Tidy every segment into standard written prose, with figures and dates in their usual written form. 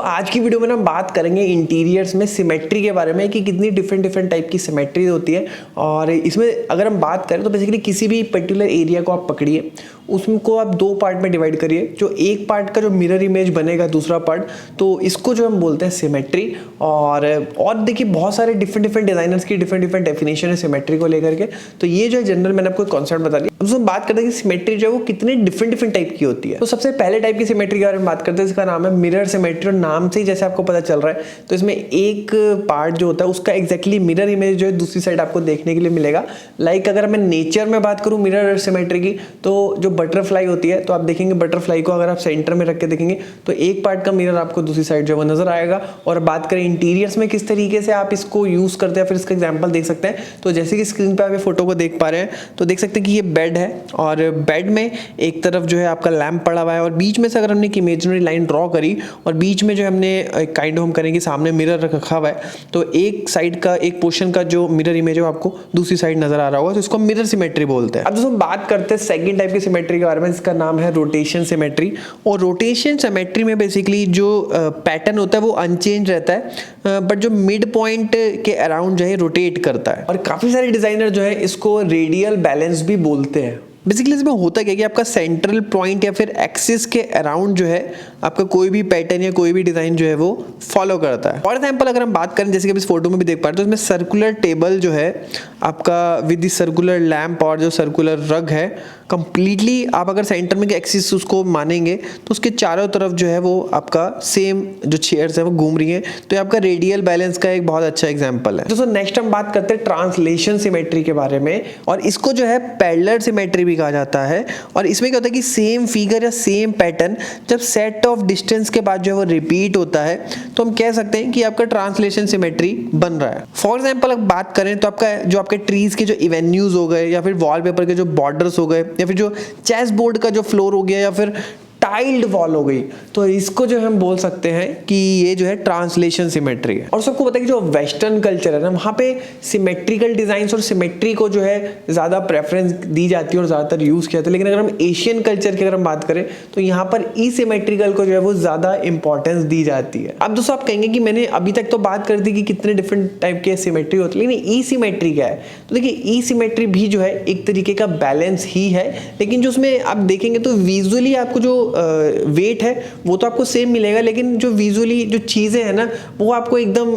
आज की वीडियो में ना हम बात करेंगे इंटीरियर्स में सिमेट्री के बारे में कि कितनी डिफरेंट टाइप की सिमेट्री होती है। और इसमें अगर हम बात करें तो बेसिकली किसी भी पर्टिकुलर एरिया को आप पकड़िए, उसको आप दो पार्ट में डिवाइड करिए। जो एक पार्ट का जो मिरर इमेज बनेगा दूसरा पार्ट, तो इसको जो हम बोलते हैं सिमेट्री। और देखिए बहुत सारे डिफरेंट डिजाइनर्स की डिफरेंट डेफिनेशन है सिमेट्री को लेकर के। तो ये जो है जनरल मैंने आपको कॉन्सेप्ट बता दिया। अब हम बात करते हैं कि सिमेट्री जो है वो कितने डिफरेंट टाइप की होती है। तो सबसे पहले टाइप की सिमेट्री के बारे में बात करते हैं, इसका नाम है मिरर सिमेट्री। और नाम से ही जैसे आपको पता चल रहा है, तो इसमें एक पार्ट जो होता है उसका एग्जैक्टली मिरर इमेज जो है दूसरी साइड आपको देखने के लिए मिलेगा। लाइक अगर मैं नेचर में बात करूं मिरर सिमेट्री की, तो जो बटरफ्लाई होती है, तो आप देखेंगे बटरफ्लाई को अगर आप सेंटर में रख के देखेंगे तो एक पार्ट का मिरर आपको दूसरी साइड जो है वो नजर आएगा। और बात करें इंटीरियर्स में किस तरीके से आप इसको यूज करते हैं, फिर इसका एग्जांपल देख सकते हैं। तो जैसे कि स्क्रीन पे आप ये फोटो को देख पा रहे हैं, तो देख सकते हैं कि ये बेड है और बेड में एक तरफ जो है आपका लैंप पड़ा हुआ है और बीच में से अगर हमने एक इमेजिनरी लाइन ड्रॉ करी और बीच में जो हमने काइंड ऑफ हम करेंगे सामने मिरर रखा हुआ है, तो एक साइड का एक पोर्शन का जो मिरर इमेज है आपको दूसरी साइड नजर आ रहा होगा, तो इसको मिरर सिमेट्री बोलते हैं। अब दोस्तों बात करते हैं सेकंड टाइप की सिमेट्री के बारे में, इसका नाम है रोटेशन सिमेट्री। और रोटेशन सिमेट्री में बेसिकली जो पैटर्न होता है वो अनचेंज रहता है, बट जो मिड पॉइंट के अराउंड जो है रोटेट करता है। और काफी सारे डिजाइनर जो है इसको रेडियल बैलेंस भी बोलते हैं। बेसिकली इसमें होता क्या है कि आपका सेंट्रल पॉइंट या फिर एक्सिस के अराउंड जो है आपका कोई भी पैटर्न या कोई भी डिजाइन जो है वो फॉलो करता है। फॉर एग्जांपल अगर हम बात करें, जैसे कि इस फोटो में भी देख पा रहे हैं, तो इसमें सर्कुलर टेबल जो है आपका विद द सर्कुलर लैंप और जो सर्कुलर रग है, कंप्लीटली आप अगर सेंटर में एक्सिस उसको मानेंगे तो उसके चारों तरफ जो है वो आपका सेम जो चेयर्स है वो घूम रही हैं। तो ये आपका रेडियल बैलेंस का एक बहुत अच्छा एग्जांपल है। दोस्तों नेक्स्ट हम बात करते हैं ट्रांसलेशन सिमेट्री के बारे में, और इसको जो है पैरेलल सिमेट्री कहा जाता है। और इसमें क्या होता है कि सेम फिगर या सेम पैटर्न जब सेट ऑफ डिस्टेंस के बाद जो है वो रिपीट होता है, तो हम कह सकते हैं कि आपका ट्रांसलेशन सिमेट्री बन रहा है। फॉर एग्जांपल अगर बात करें तो आपका जो आपके ट्रीज के जो इवेन्यूज हो गए, या फिर वॉलपेपर के जो बॉर्डर्स हो गए, या फिर जो चेस बोर्ड का जो फ्लोर हो गया, या फिर टाइल्ड वॉल हो गई, तो इसको जो हम बोल सकते हैं कि ये जो है ट्रांसलेशन सिमेट्री है। और सबको पता है कि जो वेस्टर्न कल्चर है ना, वहाँ पे सिमेट्रिकल डिजाइन्स और सिमेट्री को जो है ज़्यादा प्रेफरेंस दी जाती है और ज़्यादातर यूज़ किया जाता है। लेकिन अगर हम एशियन कल्चर की अगर हम बात करें तो यहाँ पर सिमेट्रिकल को जो है वो ज़्यादा इंपॉर्टेंस दी जाती है। अब दोस्तों आप कहेंगे कि मैंने अभी तक तो बात कर दी कि कितने डिफरेंट टाइप के सिमेट्री होती है, लेकिन सिमेट्री क्या है? तो देखिए सिमेट्री भी जो है एक तरीके का बैलेंस ही है, लेकिन जो उसमें आप देखेंगे तो विजुअली आपको जो वेट है वो तो आपको सेम मिलेगा, लेकिन जो विजुअली जो चीजें हैं ना वो आपको एकदम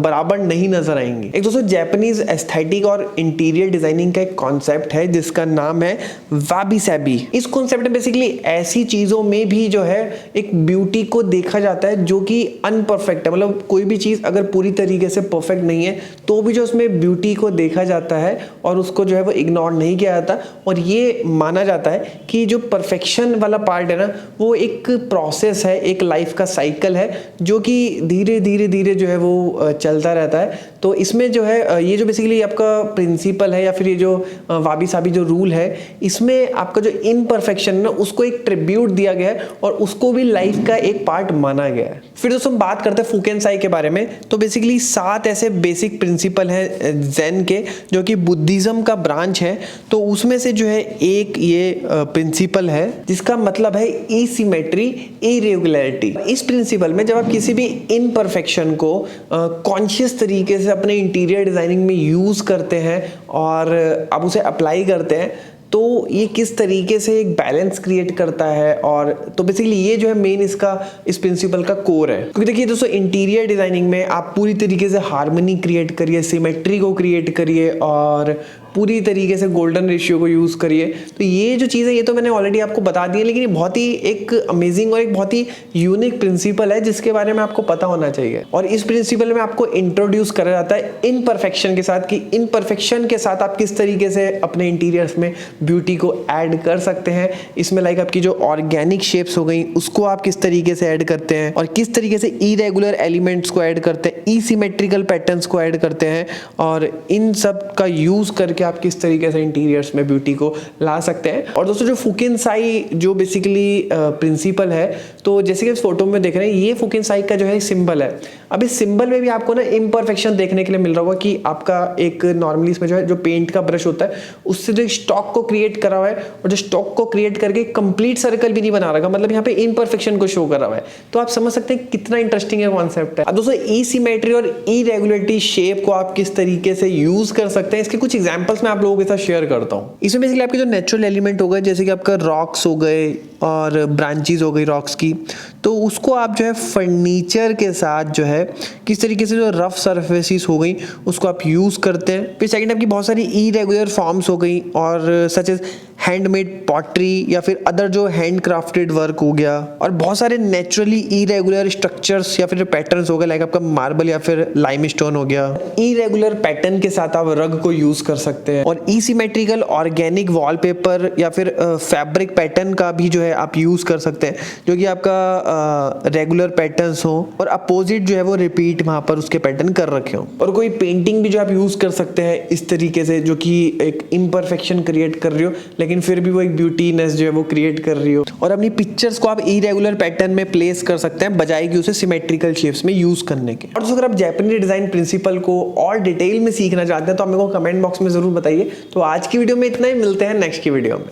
बराबर नहीं नजर आएंगी। एक दोस्तों जापानीज एस्थेटिक और इंटीरियर डिजाइनिंग का एक कॉन्सेप्ट है जिसका नाम है वाबी सैबी। इस कॉन्सेप्ट में बेसिकली ऐसी चीजों में भी जो है एक ब्यूटी को देखा जाता है जो कि अनपरफेक्ट है। मतलब कोई भी चीज अगर पूरी तरीके से परफेक्ट नहीं है तो भी जो उसमें ब्यूटी को देखा जाता है और उसको जो है वो इग्नोर नहीं किया जाता। और ये माना जाता है कि जो परफेक्शन वाला पार्ट है ना, वो एक प्रोसेस है, एक लाइफ का साइकिल है जो कि धीरे धीरे जो है वो चलता रहता है। तो इसमें जो है ये जो बेसिकली आपका प्रिंसिपल है या फिर ये जो वाबी साबी जो रूल है, इसमें आपका जो इनपरफेक्शन है ना उसको एक ट्रिब्यूट दिया गया है और उसको भी लाइफ का एक पार्ट माना गया है। फिर दोस्तों हम बात करते हैं फुकेनसाई के बारे में। तो बेसिकली 7 ऐसे बेसिक प्रिंसिपल हैं ज़ेन के जो कि बुद्धिज्म का ब्रांच है। तो उसमें से जो है एक ये प्रिंसिपल है जिसका मतलब है सिमेट्री, इरेगुलरिटी। इस प्रिंसिपल में जब आप किसी भी इनपरफेक्शन को कॉन्शियस तरीके से अपने इंटीरियर डिजाइनिंग में यूज करते हैं और आप उसे अप्लाई करते हैं, तो ये किस तरीके से एक बैलेंस क्रिएट करता है। और तो बेसिकली ये जो है मेन इसका इस प्रिंसिपल का कोर है। क्योंकि देखिए दोस्तों इंटीरियर डिजाइनिंग में आप पूरी तरीके से हार्मनी क्रिएट करिए, सिमेट्री को क्रिएट करिए और पूरी तरीके से गोल्डन रेशियो को यूज करिए। तो ये जो चीज़ है ये तो मैंने ऑलरेडी आपको बता दी है, लेकिन ये बहुत ही एक अमेजिंग और एक बहुत ही यूनिक प्रिंसिपल है जिसके बारे में आपको पता होना चाहिए। और इस प्रिंसिपल में आपको इंट्रोड्यूस करा जाता है इनपरफेक्शन के साथ, कि इनपरफेक्शन के साथ आप किस तरीके से अपने इंटीरियर्स में ब्यूटी को ऐड कर सकते हैं। इसमें लाइक आपकी जो ऑर्गेनिक शेप्स हो गई उसको आप किस तरीके से ऐड करते हैं और किस तरीके से इरेगुलर एलिमेंट्स को ऐड करते हैं, एसिमेट्रिकल पैटर्न्स को ऐड करते हैं, और इन सब का यूज करके आप किस तरीके से इंटीरियर्स में ब्यूटी को ला सकते हैं। और दोस्तों जो फुकिनसाई जो बेसिकली प्रिंसिपल है, तो जैसे कि इस फोटो में देख रहे हैं ये फुकिनसाई का जो है सिंबल है। अब इस सिंबल में भी आपको ना इम्परफेक्शन देखने के लिए मिल रहा होगा कि आपका एक नॉर्मली इसमें जो है जो पेंट का ब्रश होता है उससे जो स्टॉक को क्रिएट करा हुआ है और जो स्टॉक को क्रिएट करके कंप्लीट सर्कल भी नहीं बना रखा, मतलब यहाँ पे इम्परफेक्शन को शो करा हुआ है। तो आप समझ सकते हैं कितना इंटरेस्टिंग है कॉन्सेप्ट है। अब दोस्तों एसिमेट्री और इरेगुलरिटी शेप को आप किस तरीके से यूज कर सकते हैं इसके कुछ एग्जांपल्स मैं आप लोगों के साथ शेयर करता हूँ। इसमें बेसिकली आपके जो नेचुरल एलिमेंट हो गए जैसे कि आपका रॉक्स हो गए और ब्रांचेस हो गई रॉक्स की, तो उसको आप जो है फर्नीचर के साथ जो है किस तरीके से जो रफ सरफेसिस हो गई उसको आप यूज करते हैं। फिर सेकंड आपकी बहुत सारी इरेगुलर फॉर्म्स हो गई और सच एज हैंडमेड पॉटरी या फिर अदर जो हैंड क्राफ्टेड वर्क हो गया, और बहुत सारे नेचुरली इरेगुलर स्ट्रक्चर्स या फिर पैटर्न्स हो गए लाइक आपका मार्बल या फिर लाइमस्टोन हो गया। इरेगुलर पैटर्न के साथ आप रग को यूज कर सकते हैं और इसिमेट्रिकल ऑर्गेनिक वॉलपेपर या फिर फैब्रिक पैटर्न का भी जो है आप यूज कर सकते हैं जो कि आपका रेगुलर पैटर्न्स हो और अपोजिट जो है वो रिपीट वहां पर उसके पैटर्न कर रखे हो। और कोई पेंटिंग भी जो आप यूज कर सकते हैं इस तरीके से जो कि एक इम्परफेक्शन क्रिएट कर रही हो लेकिन फिर भी वो एक ब्यूटीनेस जो है वो क्रिएट कर रही हो, और अपनी पिक्चर्स को आप इरेगुलर पैटर्न में प्लेस कर सकते हैं बजाय कि उसे सिमेट्रिकल शेप्स में यूज करने के। और अगर आप जापानी डिजाइन प्रिंसिपल को और डिटेल में सीखना चाहते हैं तो आप मेरे को कमेंट बॉक्स में जरूर बताइए। तो आज की वीडियो में इतना ही, मिलते हैं नेक्स्ट की वीडियो में।